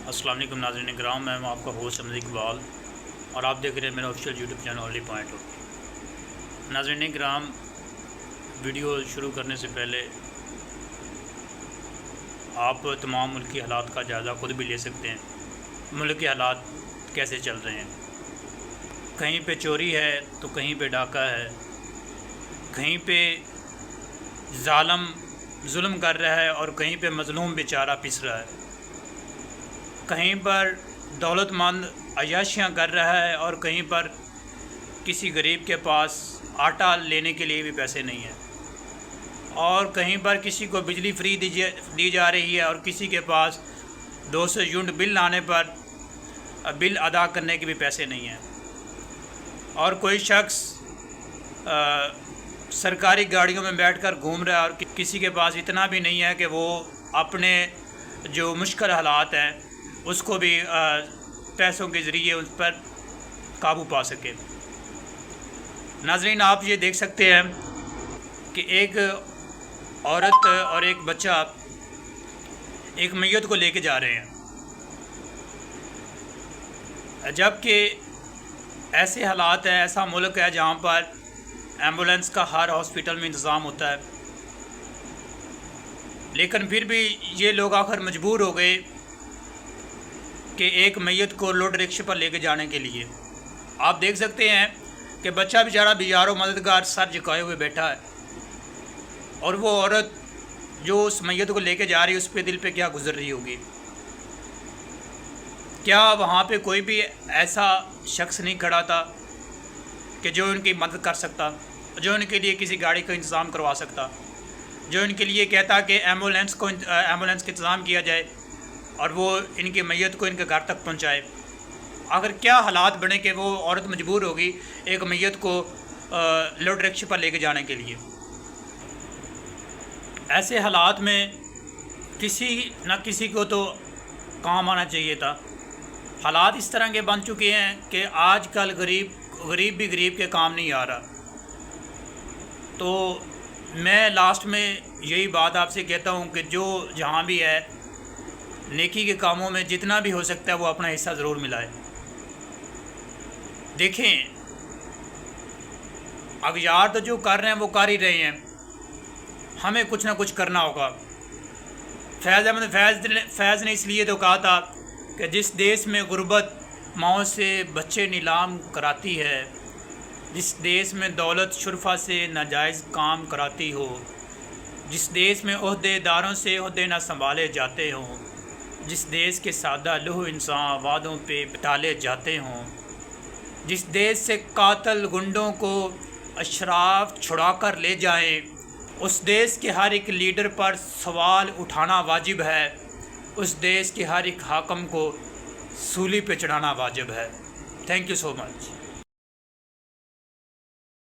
अस्सलाम वालेकुम नाज़रीन इकराम, मैं हूं आपका होस्ट अहमद इकबाल और आप देख रहे हैं मेरा official YouTube channel only point of. नाज़रीन इकराम, वीडियो शुरू करने से पहले आप तमाम मुल्क की हालात का जायज़ा ख़ुद भी ले सकते हैं। मुल्क के हालात कैसे चल रहे हैं, कहीं पे चोरी है तो कहीं पे डाका है, कहीं पे ज़ालिम जुल्म कर रहा है और कहीं पे मज़लूम बेचारा पिस रहा है, कहीं पर दौलतमंद अय्याशियाँ कर रहा है और कहीं पर किसी गरीब के पास आटा लेने के लिए भी पैसे नहीं हैं, और कहीं पर किसी को बिजली फ्री दी जा रही है और किसी के पास 200 यूनिट बिल आने पर बिल अदा करने के भी पैसे नहीं हैं, और कोई शख्स सरकारी गाड़ियों में बैठकर घूम रहा है और किसी के पास इतना भी नहीं है कि वो अपने जो मुश्किल हालात हैं उसको भी पैसों के ज़रिए उस पर काबू पा सके। नाज़रीन, आप ये देख सकते हैं कि एक औरत और एक बच्चा एक मैयत को लेके जा रहे हैं, जबकि ऐसे हालात हैं, ऐसा मुल्क है जहाँ पर एम्बुलेंस का हर हॉस्पिटल में इंतज़ाम होता है, लेकिन फिर भी ये लोग आखिर मजबूर हो गए कि एक मैयत को लोड रिक्शे पर लेके जाने के लिए। आप देख सकते हैं कि बच्चा बेचारा बेजारो मददगार सर झुकाए हुए बैठा है, और वो औरत जो उस मैयत को लेके जा रही है उस पे दिल पे क्या गुजर रही होगी। क्या वहाँ पे कोई भी ऐसा शख्स नहीं खड़ा था कि जो उनकी मदद कर सकता, जो उनके लिए किसी गाड़ी का इंतज़ाम करवा सकता, जो इनके लिए कहता कि एम्बुलेंस का इंतज़ाम किया जाए और वो इनकी मैयत को इनके घर तक पहुंचाए। अगर क्या हालात बने कि वो औरत मजबूर होगी एक मैयत को लोड रिक्शे पर लेके जाने के लिए। ऐसे हालात में किसी न किसी को तो काम आना चाहिए था। हालात इस तरह के बन चुके हैं कि आजकल गरीब भी गरीब के काम नहीं आ रहा। तो मैं लास्ट में यही बात आपसे कहता हूँ कि जो जहाँ भी है नेकी के कामों में जितना भी हो सकता है वो अपना हिस्सा ज़रूर मिलाए। देखें, अगयार तो जो कर रहे हैं वो कर ही रहे हैं, हमें कुछ ना कुछ करना होगा। फैज़ ने इसलिए तो कहा था कि जिस देश में गुर्बत माओ से बच्चे नीलाम कराती है, जिस देश में दौलत शुरफा से नाजायज़ काम कराती हो, जिस देश में ओहदेदारों से ओहदे न संभाले जाते हों, जिस देश के सादा लूह इंसान वादों पे टाले जाते हों, जिस देश से कातल गुंडों को अशराफ छुड़ा कर ले जाएं, उस देश के हर एक लीडर पर सवाल उठाना वाजिब है, उस देश के हर एक हाकम को सूली पे चढ़ाना वाजिब है। Thank you so much.